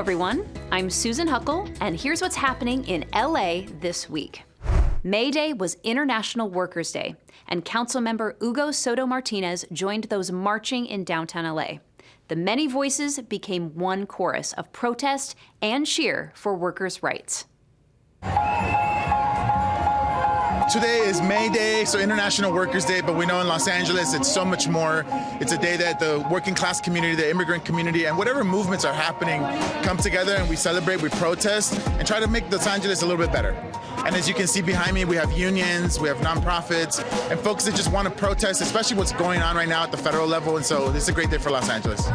everyone. I'm Susan Huckle, and here's what's happening in LA this week. May Day was International Workers' Day, and Councilmember Hugo Soto Martinez joined those marching in downtown LA. The many voices became one chorus of protest and cheer for workers' rights. Today is May Day, so International Workers' Day, but we know in Los Angeles it's so much more. It's a day that the working class community, the immigrant community, and whatever movements are happening come together and we celebrate, we protest, and try to make Los Angeles a little bit better. And as you can see behind me, we have unions, we have nonprofits, and folks that just want to protest, especially what's going on right now at the federal level, and so this is a great day for Los Angeles.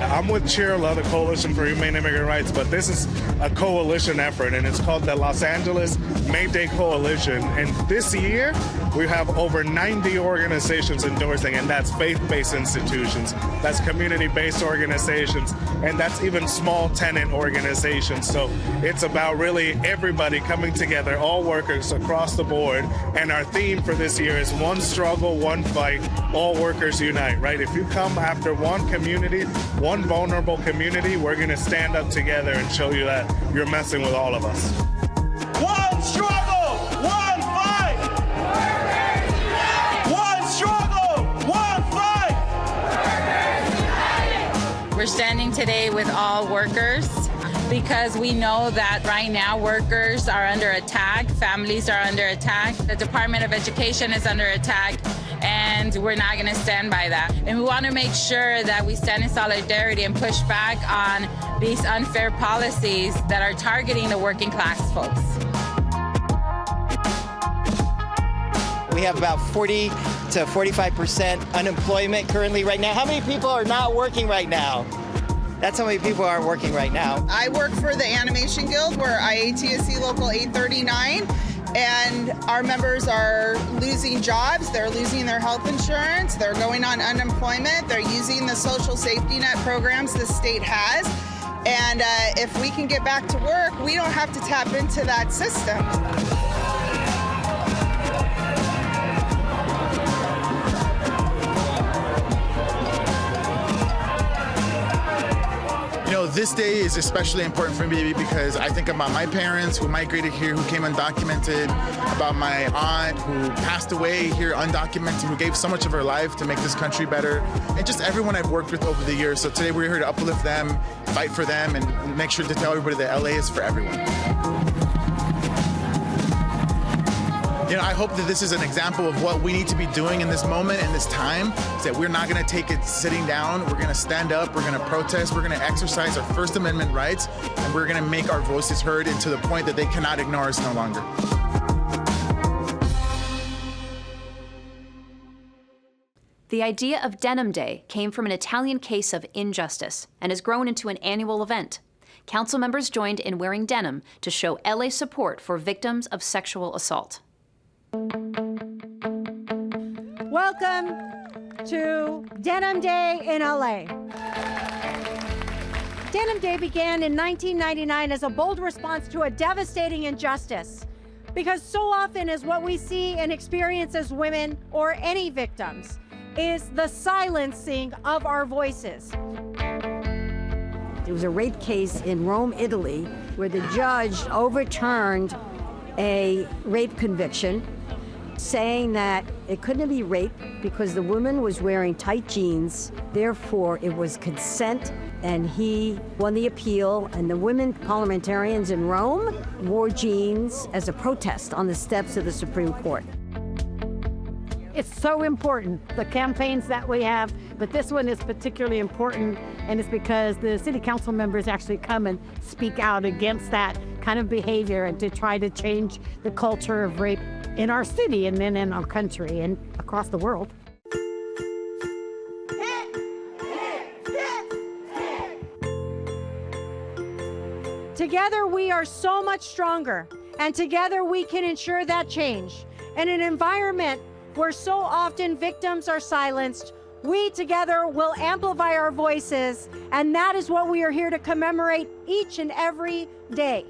I'm with CHIRLA, the Coalition for Humane Immigrant Rights, but this is a coalition effort, and it's called the Los Angeles May Day Coalition. And this year, we have over 90 organizations endorsing, and that's faith-based institutions, that's community-based organizations, and that's even small tenant organizations. So it's about really everybody coming together, all workers across the board. And our theme for this year is one struggle, one fight, all workers unite, right? If you come after one community, one vulnerable community, we're going to stand up together and show you that you're messing with all of us. One struggle, one fight. One struggle, one fight. We're standing today with all workers because we know that right now workers are under attack, families are under attack, the Department of Education is under attack, and we're not going to stand by that. And we want to make sure that we stand in solidarity and push back on these unfair policies that are targeting the working class folks. We have about 40 to 45% unemployment currently right now. How many people are not working right now? That's how many people aren't working right now. I work for the Animation Guild. We're IATSC Local 839. And our members are losing jobs, they're losing their health insurance, they're going on unemployment, they're using the social safety net programs the state has. And if we can get back to work, we don't have to tap into that system. This day is especially important for me because I think about my parents who migrated here, who came undocumented, about my aunt who passed away here undocumented, who gave so much of her life to make this country better, and just everyone I've worked with over the years. So today we're here to uplift them, fight for them, and make sure to tell everybody that LA is for everyone. I hope that this is an example of what we need to be doing in this moment, in this time, is that we're not going to take it sitting down. We're going to stand up. We're going to protest. We're going to exercise our First Amendment rights, and we're going to make our voices heard and to the point that they cannot ignore us no longer. The idea of Denim Day came from an Italian case of injustice and has grown into an annual event. Council members joined in wearing denim to show LA support for victims of sexual assault. Welcome to Denim Day in LA. Denim Day began in 1999 as a bold response to a devastating injustice, because so often is what we see and experience as women or any victims is the silencing of our voices. There was a rape case in Rome, Italy, where the judge overturned a rape conviction, saying that it couldn't be rape because the woman was wearing tight jeans, therefore it was consent, and he won the appeal, and the women parliamentarians in Rome wore jeans as a protest on the steps of the Supreme Court. It's so important, the campaigns that we have, but this one is particularly important, and it's because the city council members actually come and speak out against that kind of behavior and to try to change the culture of rape in our city and then in our country and across the world. Together we are so much stronger, and together we can ensure that change. In an environment where so often victims are silenced, we together will amplify our voices, and that is what we are here to commemorate each and every day.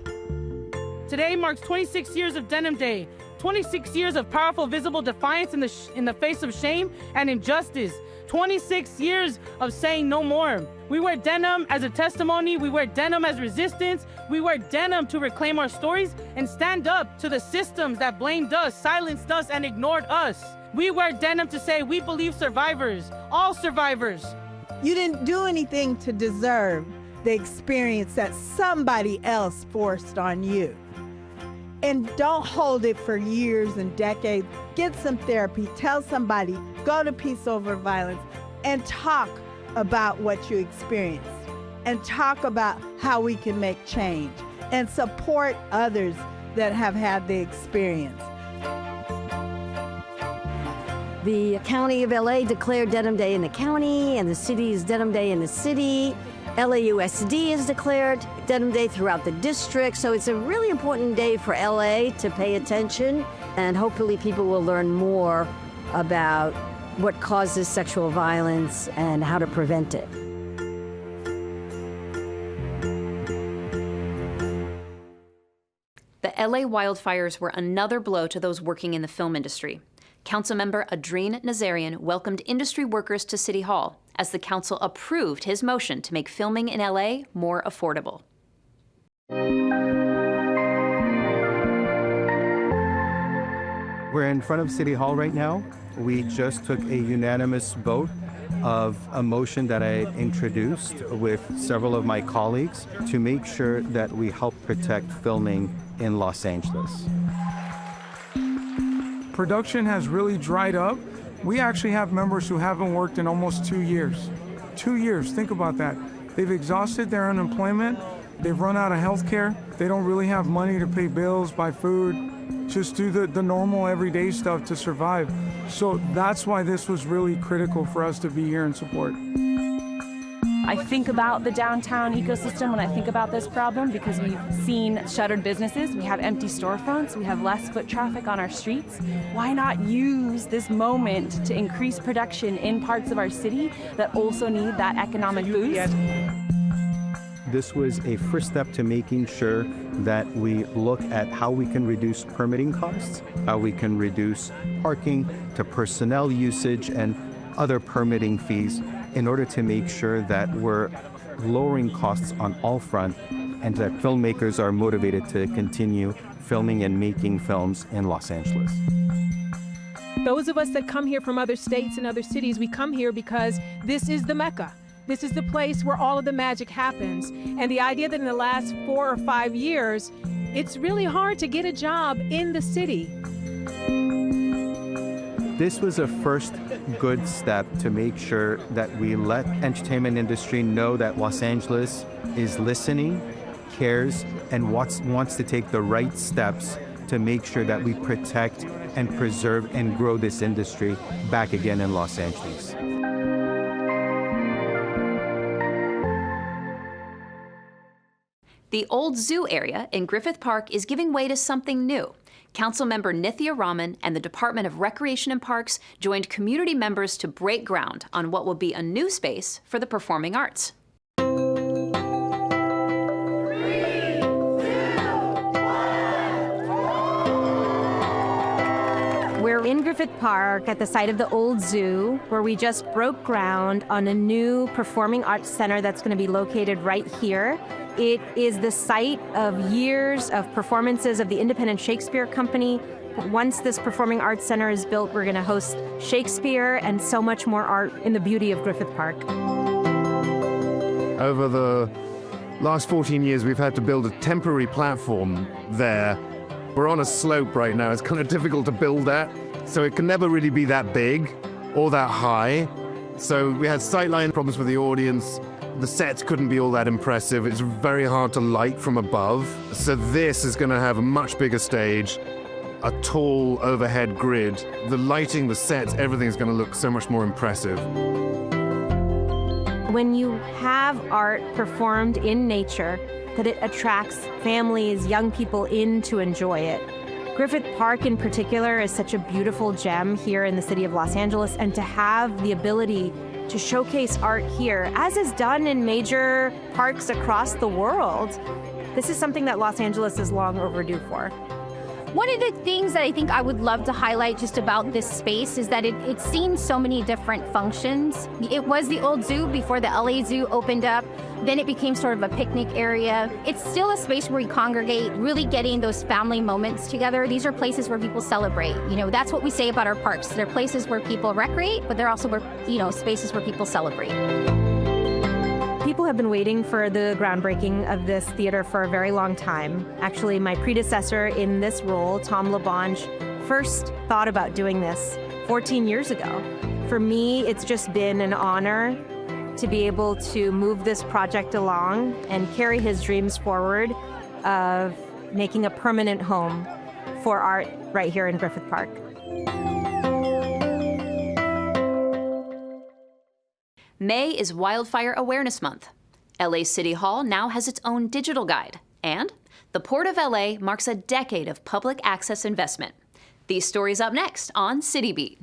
Today marks 26 years of Denim Day, 26 years of powerful, visible defiance in the face of shame and injustice. 26 years of saying no more. We wear denim as a testimony. We wear denim as resistance. We wear denim to reclaim our stories and stand up to the systems that blamed us, silenced us, and ignored us. We wear denim to say we believe survivors, all survivors. You didn't do anything to deserve the experience that somebody else forced on you. And don't hold it for years and decades. Get some therapy, tell somebody, go to Peace Over Violence, and talk about what you experienced, and talk about how we can make change, and support others that have had the experience. The County of LA declared Denim Day in the county, and the city's Denim Day in the city. LAUSD has declared Denim Day throughout the district, so it's a really important day for LA to pay attention, and hopefully people will learn more about what causes sexual violence and how to prevent it. The LA wildfires were another blow to those working in the film industry. Councilmember Adrien Nazarian welcomed industry workers to City Hall as the council approved his motion to make filming in LA more affordable. We're in front of City Hall right now. We just took a unanimous vote of a motion that I introduced with several of my colleagues to make sure that we help protect filming in Los Angeles. Production has really dried up. We actually have members who haven't worked in almost 2 years. 2 years, think about that. They've exhausted their unemployment. They've run out of health care. They don't really have money to pay bills, buy food, just do the normal everyday stuff to survive. So that's why this was really critical for us to be here and support. I think about the downtown ecosystem when I think about this problem because we've seen shuttered businesses, we have empty storefronts, we have less foot traffic on our streets. Why not use this moment to increase production in parts of our city that also need that economic boost? This was a first step to making sure that we look at how we can reduce permitting costs, how we can reduce parking to personnel usage and other permitting fees in order to make sure that we're lowering costs on all fronts and that filmmakers are motivated to continue filming and making films in Los Angeles. Those of us that come here from other states and other cities, we come here because this is the Mecca. This is the place where all of the magic happens. And the idea that in the last 4 or 5 years, it's really hard to get a job in the city. This was a first good step to make sure that we let entertainment industry know that Los Angeles is listening, cares, and wants to take the right steps to make sure that we protect and preserve and grow this industry back again in Los Angeles. The old zoo area in Griffith Park is giving way to something new. Councilmember Nithya Raman and the Department of Recreation and Parks joined community members to break ground on what will be a new space for the performing arts. We're in Griffith Park at the site of the old zoo, where we just broke ground on a new performing arts center that's going to be located right here. It is the site of years of performances of the Independent Shakespeare Company. Once this performing arts center is built, we're going to host Shakespeare and so much more art in the beauty of Griffith Park. Over the last 14 years, we've had to build a temporary platform there. We're on a slope right now. It's kind of difficult to build at, so it can never really be that big or that high. So we had sightline problems with the audience. The sets couldn't be all that impressive. It's very hard to light from above. So this is going to have a much bigger stage, a tall overhead grid. The lighting, the sets, everything's going to look so much more impressive. When you have art performed in nature, that it attracts families, young people in to enjoy it. Griffith Park in particular is such a beautiful gem here in the city of Los Angeles, and to have the ability to showcase art here, as is done in major parks across the world, this is something that Los Angeles is long overdue for. One of the things that I think I would love to highlight just about this space is that it's seen so many different functions. It was the old zoo before the LA Zoo opened up. Then it became sort of a picnic area. It's still a space where we congregate, really getting those family moments together. These are places where people celebrate. You know, that's what we say about our parks. They're places where people recreate, but they're also spaces where people celebrate. People have been waiting for the groundbreaking of this theater for a very long time. Actually, my predecessor in this role, Tom LaBonge, first thought about doing this 14 years ago. For me, it's just been an honor to be able to move this project along and carry his dreams forward of making a permanent home for art right here in Griffith Park. May is Wildfire Awareness Month. LA City Hall now has its own digital guide, and the Port of LA marks a decade of public access investment. These stories up next on CityBeat.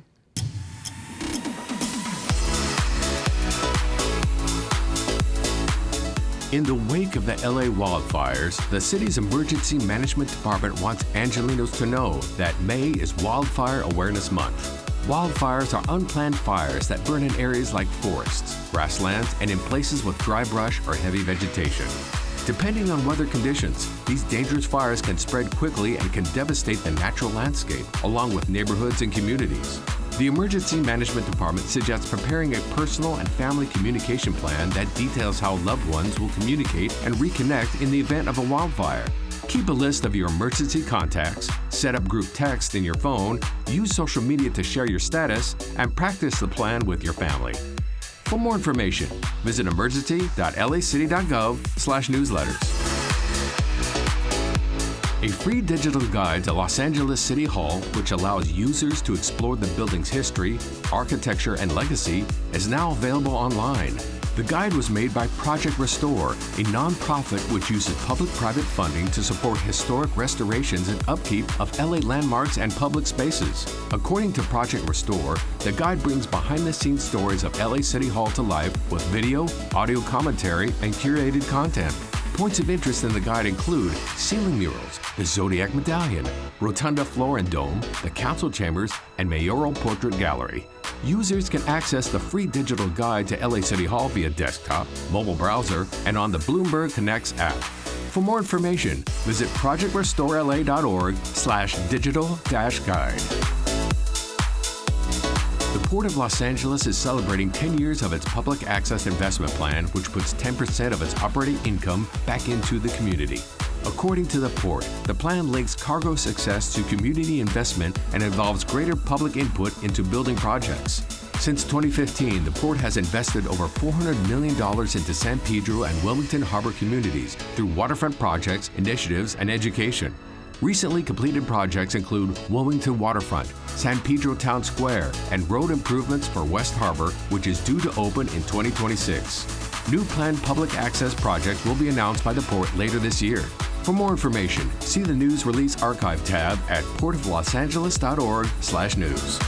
In the wake of the LA wildfires, the city's emergency management department wants Angelinos to know that May is Wildfire Awareness Month. Wildfires are unplanned fires that burn in areas like forests, grasslands, and in places with dry brush or heavy vegetation. Depending on weather conditions, these dangerous fires can spread quickly and can devastate the natural landscape, along with neighborhoods and communities. The Emergency Management Department suggests preparing a personal and family communication plan that details how loved ones will communicate and reconnect in the event of a wildfire. Keep a list of your emergency contacts, set up group text in your phone, use social media to share your status, and practice the plan with your family. For more information, visit emergency.lacity.gov/newsletters. A free digital guide to Los Angeles City Hall, which allows users to explore the building's history, architecture, and legacy, is now available online. The guide was made by Project Restore, a nonprofit which uses public-private funding to support historic restorations and upkeep of LA landmarks and public spaces. According to Project Restore, the guide brings behind-the-scenes stories of LA City Hall to life with video, audio commentary, and curated content. Points of interest in the guide include ceiling murals, the Zodiac Medallion, Rotunda Floor and Dome, the Council Chambers, and Mayoral Portrait Gallery. Users can access the free digital guide to LA City Hall via desktop, mobile browser, and on the Bloomberg Connects app. For more information, visit projectrestorela.org/digital-guide. The Port of Los Angeles is celebrating 10 years of its public access investment plan, which puts 10% of its operating income back into the community. According to the Port, the plan links cargo success to community investment and involves greater public input into building projects. Since 2015, the Port has invested over $400 million into San Pedro and Wilmington Harbor communities through waterfront projects, initiatives, and education. Recently completed projects include Wilmington Waterfront, San Pedro Town Square, and road improvements for West Harbor, which is due to open in 2026. New planned public access projects will be announced by the Port later this year. For more information, see the News Release Archive tab at portoflosangeles.org/news.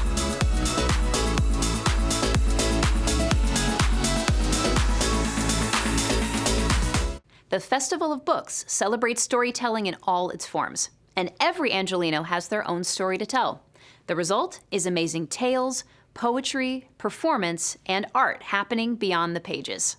The Festival of Books celebrates storytelling in all its forms, and every Angelino has their own story to tell. The result is amazing tales, poetry, performance, and art happening beyond the pages.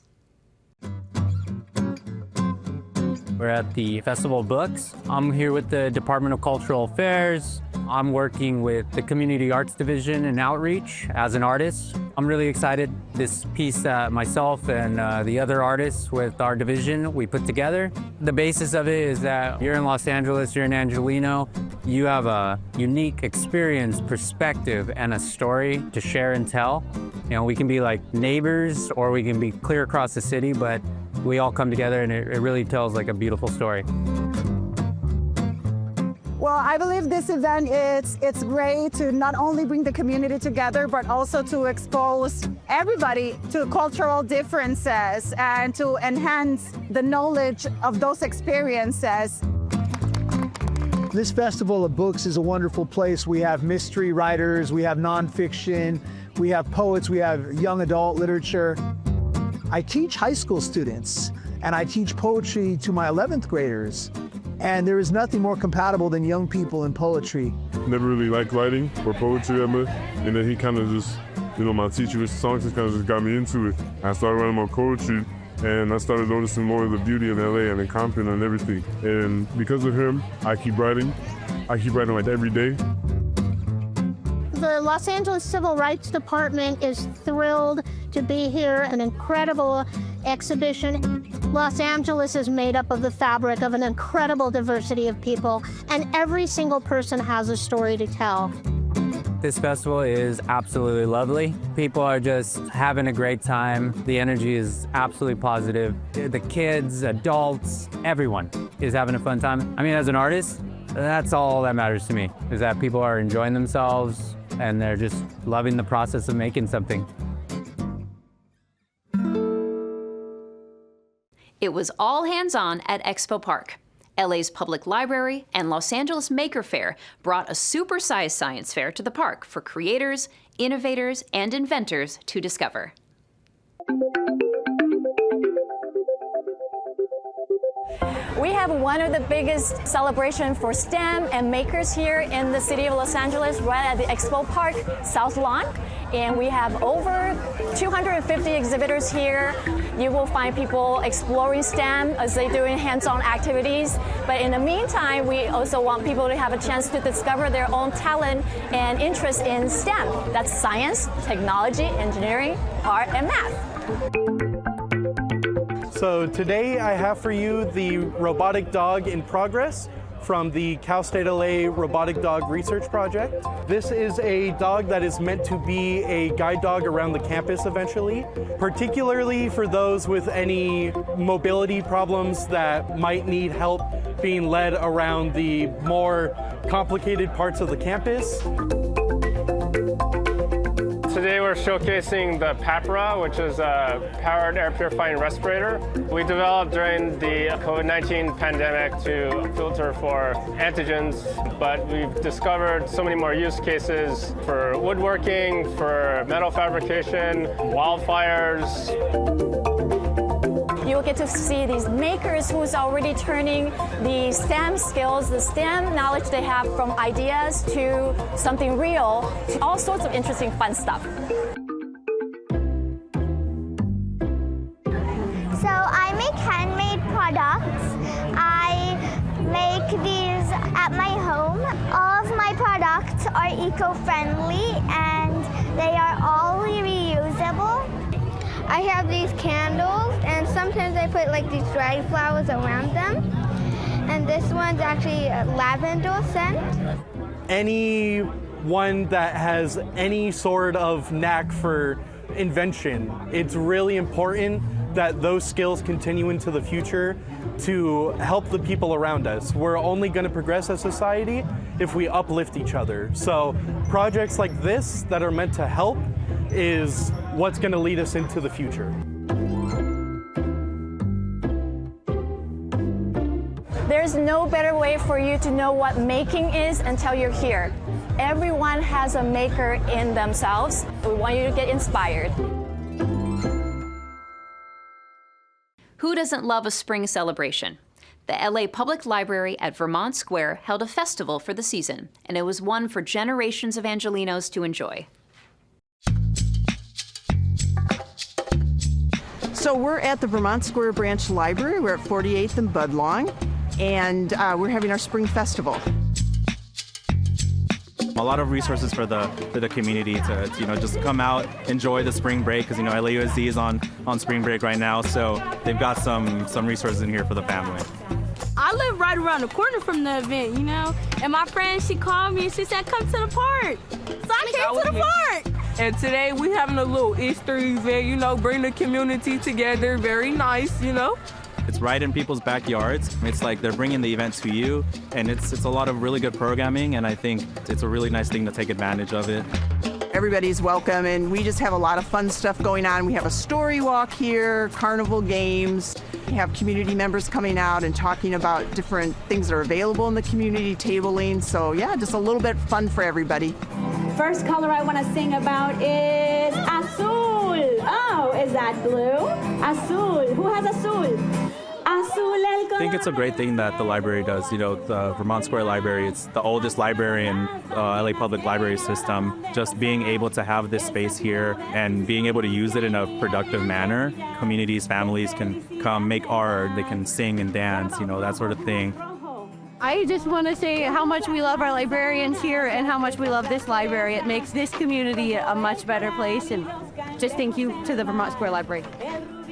We're at the Festival of Books. I'm here with the Department of Cultural Affairs. I'm working with the Community Arts Division and Outreach as an artist. I'm really excited. This piece that myself and the other artists with our division, we put together. The basis of it is that you're in Los Angeles, you're an Angelino, you have a unique experience, perspective, and a story to share and tell. You know, we can be like neighbors or we can be clear across the city, but we all come together and it really tells like a beautiful story. Well, I believe this event, it's great to not only bring the community together, but also to expose everybody to cultural differences and to enhance the knowledge of those experiences. This Festival of Books is a wonderful place. We have mystery writers, we have nonfiction, we have poets, we have young adult literature. I teach high school students, and I teach poetry to my 11th graders. And there is nothing more compatible than young people and poetry. Never really liked writing or poetry that much, and then he kind of just, my teacher with songs just kind of just got me into it. I started writing more poetry, and I started noticing more of the beauty of LA and the Compton and everything. And because of him, I keep writing. I keep writing like every day. The Los Angeles Civil Rights Department is thrilled to be here, an incredible exhibition. Los Angeles is made up of the fabric of an incredible diversity of people, and every single person has a story to tell. This festival is absolutely lovely. People are just having a great time. The energy is absolutely positive. The kids, adults, everyone is having a fun time. I mean, as an artist, that's all that matters to me, is that people are enjoying themselves and they're just loving the process of making something. It was all hands-on at Expo Park. LA's Public Library and Los Angeles Maker Faire brought a supersized science fair to the park for creators, innovators, and inventors to discover. We have one of the biggest celebrations for STEM and makers here in the city of Los Angeles, right at the Expo Park South Lawn. And we have over 250 exhibitors here. You will find people exploring STEM as they're doing hands-on activities. But in the meantime, we also want people to have a chance to discover their own talent and interest in STEM. That's science, technology, engineering, art, and math. So today I have for you the robotic dog in progress from the Cal State LA Robotic Dog Research Project. This is a dog that is meant to be a guide dog around the campus eventually, particularly for those with any mobility problems that might need help being led around the more complicated parts of the campus. Today we're showcasing the PAPRA, which is a powered air purifying respirator. We developed during the COVID-19 pandemic to filter for antigens, but we've discovered so many more use cases for woodworking, for metal fabrication, wildfires. You'll get to see these makers who's already turning the STEM skills, the STEM knowledge they have from ideas to something real, to all sorts of interesting fun stuff. So I make handmade products. I make these at my home. All of my products are eco-friendly and they are all reusable. I have these candles, and sometimes I put like these dried flowers around them. And this one's actually a lavender scent. Anyone that has any sort of knack for invention, it's really important that those skills continue into the future to help the people around us. We're only going to progress as a society if we uplift each other. So projects like this that are meant to help is what's going to lead us into the future. There's no better way for you to know what making is until you're here. Everyone has a maker in themselves. We want you to get inspired. Who doesn't love a spring celebration? The LA Public Library at Vermont Square held a festival for the season, and it was one for generations of Angelenos to enjoy. So we're at the Vermont Square Branch Library. We're at 48th and Budlong, and we're having our spring festival. A lot of resources for the community to just come out, enjoy the spring break, because LAUSD is on spring break right now, so they've got some resources in here for the family. I live right around the corner from the event, and my friend, she called me and she said, come to the park. So I came to the park. And today we having a little Easter event, bring the community together, very nice, It's right in people's backyards. It's like they're bringing the event to you, and it's a lot of really good programming, and I think it's a really nice thing to take advantage of it. Everybody's welcome, and we just have a lot of fun stuff going on. We have a story walk here, carnival games. We have community members coming out and talking about different things that are available in the community, tabling. So yeah, just a little bit fun for everybody. First color I want to sing about is azul. Oh, is that blue? Azul. Who has azul? Azul el I think it's a great thing that the library does. You know, the Vermont Square Library, it's the oldest library in LA Public Library system. Just being able to have this space here and being able to use it in a productive manner. Communities, families can come make art, they can sing and dance, you know, that sort of thing. I just want to say how much we love our librarians here and how much we love this library. It makes this community a much better place, and just thank you to the Vermont Square Library.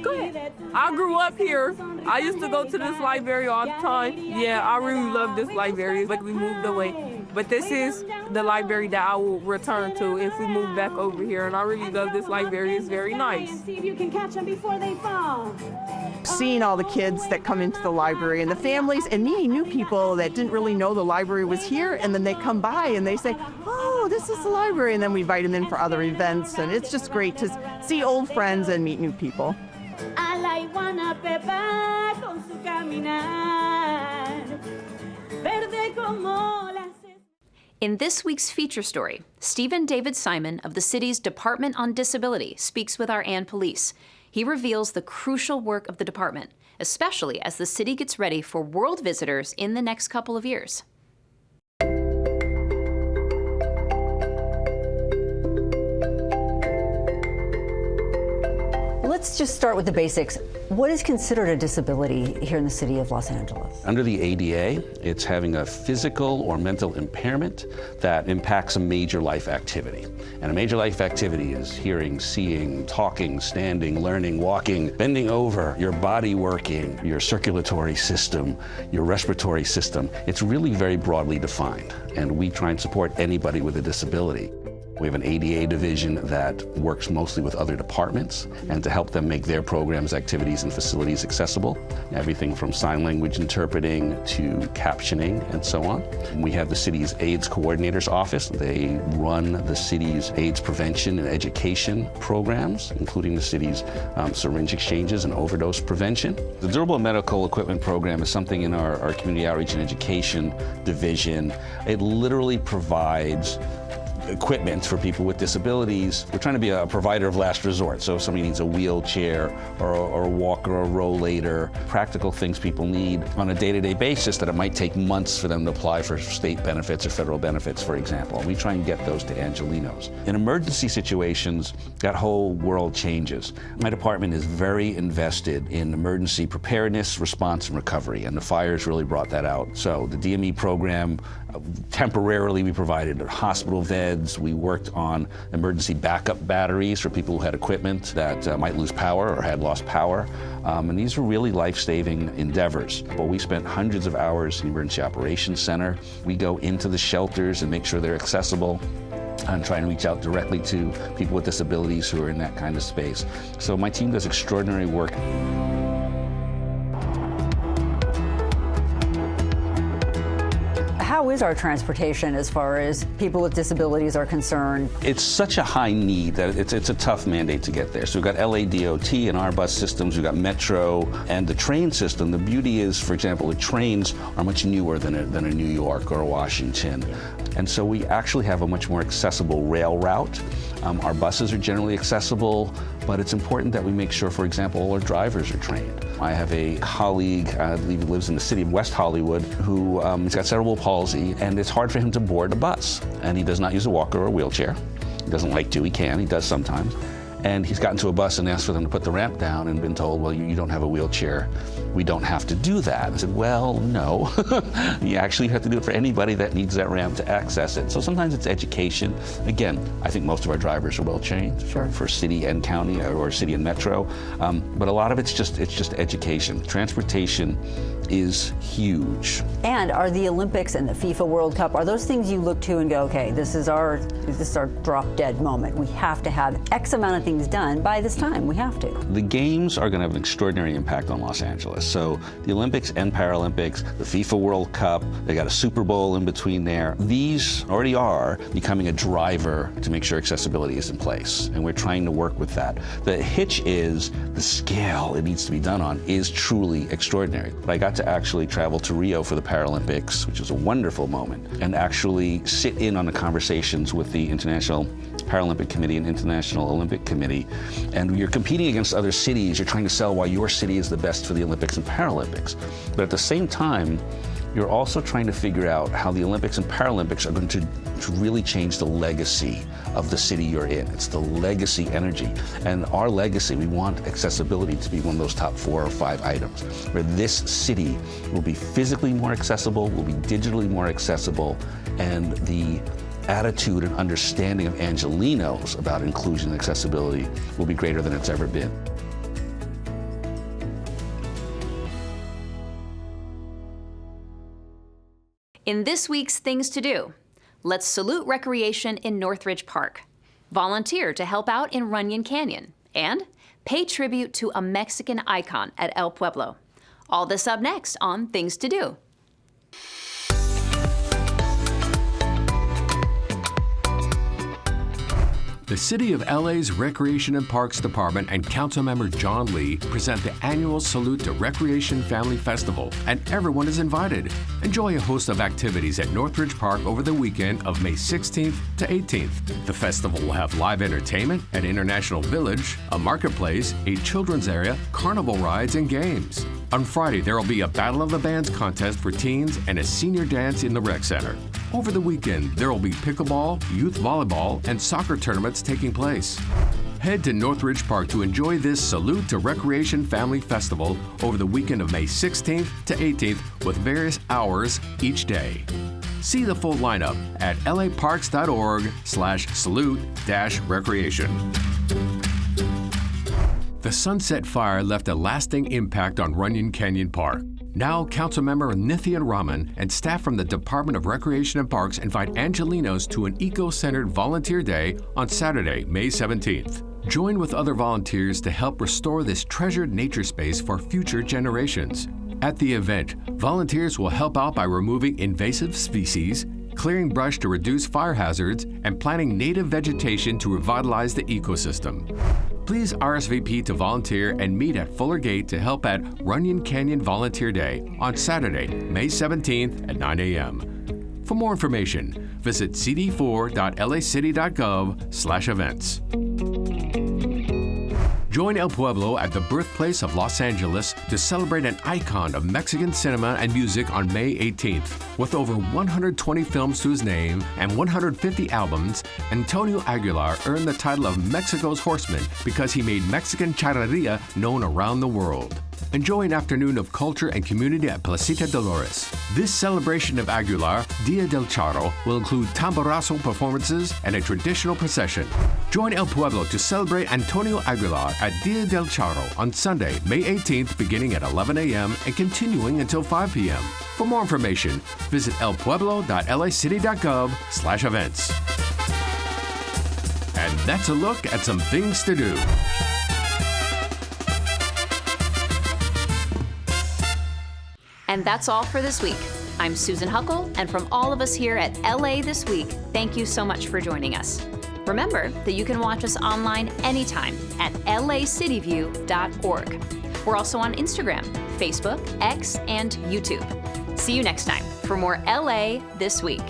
Go ahead. I grew up here. I used to go to this library all the time. Yeah, I really love this library, but we moved away. But this is the library that I will return to if we move back over here, and I really love this library. It's very nice. See if you can catch them before they fall. Seeing all the kids that come into the library and the families and meeting new people that didn't really know the library was here, and then they come by and they say, oh, this is the library, and then we invite them in for other events, and it's just great to see old friends and meet new people. A la iguana Pepa con su caminar, verde como las... In this week's feature story, Stephen David Simon of the city's Department on Disability speaks with our Ann Police. He reveals the crucial work of the department, especially as the city gets ready for world visitors in the next couple of years. Let's just start with the basics. What is considered a disability here in the city of Los Angeles? Under the ADA, it's having a physical or mental impairment that impacts a major life activity. And a major life activity is hearing, seeing, talking, standing, learning, walking, bending over, your body working, your circulatory system, your respiratory system. It's really very broadly defined, and we try and support anybody with a disability. We have an ADA division that works mostly with other departments and to help them make their programs, activities, and facilities accessible. Everything from sign language interpreting to captioning and so on. We have the city's AIDS Coordinator's Office. They run the city's AIDS prevention and education programs, including the city's syringe exchanges and overdose prevention. The Durable Medical Equipment Program is something in our Community Outreach and Education division. It literally provides equipment for people with disabilities. We're trying to be a provider of last resort. So if somebody needs a wheelchair or a walker or a rollator, practical things people need on a day-to-day basis that it might take months for them to apply for state benefits or federal benefits, for example. We try and get those to Angelinos. In emergency situations, that whole world changes. My department is very invested in emergency preparedness, response, and recovery, and the fires really brought that out. So the DME program, temporarily we provided hospital beds. We worked on emergency backup batteries for people who had equipment that might lose power or had lost power. And these were really life-saving endeavors. But we spent hundreds of hours in the Emergency Operations Center. We go into the shelters and make sure they're accessible and try and reach out directly to people with disabilities who are in that kind of space. So my team does extraordinary work. How is our transportation as far as people with disabilities are concerned? It's such a high need that it's a tough mandate to get there. So we've got LADOT and our bus systems, we've got Metro and the train system. The beauty is, for example, the trains are much newer than a New York or a Washington. And so we actually have a much more accessible rail route. Our buses are generally accessible, but it's important that we make sure, for example, all our drivers are trained. I have a colleague, I believe he lives in the city of West Hollywood, who has got cerebral palsy, and it's hard for him to board a bus. And he does not use a walker or a wheelchair. He doesn't like to, he can, he does sometimes. And he's gotten to a bus and asked for them to put the ramp down and been told, well, you don't have a wheelchair. We don't have to do that. I said, well, no. You actually have to do it for anybody that needs that ramp to access it. So sometimes it's education. Again, I think most of our drivers are well trained for city and county or city and metro. But a lot of it's just education. Transportation is huge. And are the Olympics and the FIFA World Cup, are those things you look to and go, okay, this is our drop dead moment. We have to have X amount of things done by this time. We have to. The games are going to have an extraordinary impact on Los Angeles. So the Olympics and Paralympics, the FIFA World Cup, they got a Super Bowl in between there. These already are becoming a driver to make sure accessibility is in place. And we're trying to work with that. The hitch is the scale it needs to be done on is truly extraordinary. But I got to actually travel to Rio for the Paralympics, which was a wonderful moment, and actually sit in on the conversations with the International Paralympic Committee and International Olympic Committee. And you're competing against other cities. You're trying to sell why your city is the best for the Olympics. Olympics and Paralympics. But at the same time, you're also trying to figure out how the Olympics and Paralympics are going to really change the legacy of the city you're in. It's the legacy energy. And our legacy, we want accessibility to be one of those top 4 or 5 items, where this city will be physically more accessible, will be digitally more accessible, and the attitude and understanding of Angelenos about inclusion and accessibility will be greater than it's ever been. In this week's Things to Do, let's salute recreation in Northridge Park, volunteer to help out in Runyon Canyon, and pay tribute to a Mexican icon at El Pueblo. All this up next on Things to Do. The City of LA's Recreation and Parks Department and Councilmember John Lee present the annual Salute to Recreation Family Festival, and everyone is invited. Enjoy a host of activities at Northridge Park over the weekend of May 16th to 18th. The festival will have live entertainment, an international village, a marketplace, a children's area, carnival rides, and games. On Friday, there will be a Battle of the Bands contest for teens and a senior dance in the rec center. Over the weekend, there will be pickleball, youth volleyball, and soccer tournaments taking place. Head to Northridge Park to enjoy this Salute to Recreation Family Festival over the weekend of May 16th to 18th with various hours each day. See the full lineup at laparks.org/salute-recreation. The Sunset Fire left a lasting impact on Runyon Canyon Park. Now, Councilmember Nithian Raman and staff from the Department of Recreation and Parks invite Angelenos to an eco-centered volunteer day on Saturday, May 17th. Join with other volunteers to help restore this treasured nature space for future generations. At the event, volunteers will help out by removing invasive species, clearing brush to reduce fire hazards, and planting native vegetation to revitalize the ecosystem. Please RSVP to volunteer and meet at Fuller Gate to help at Runyon Canyon Volunteer Day on Saturday, May 17th at 9 a.m. For more information, visit cd4.lacity.gov/events. Join El Pueblo at the birthplace of Los Angeles to celebrate an icon of Mexican cinema and music on May 18th. With over 120 films to his name and 150 albums, Antonio Aguilar earned the title of Mexico's Horseman because he made Mexican charreria known around the world. Enjoy an afternoon of culture and community at Placita Dolores. This celebration of Aguilar, Dia del Charro, will include tamborazo performances and a traditional procession. Join El Pueblo to celebrate Antonio Aguilar at Dia del Charro on Sunday, May 18th, beginning at 11 a.m. and continuing until 5 p.m. For more information, visit elpueblo.lacity.gov/events. And that's a look at some things to do. And that's all for this week. I'm Susan Huckle, and from all of us here at LA This Week, thank you so much for joining us. Remember that you can watch us online anytime at lacityview.org. We're also on Instagram, Facebook, X, and YouTube. See you next time for more LA This Week.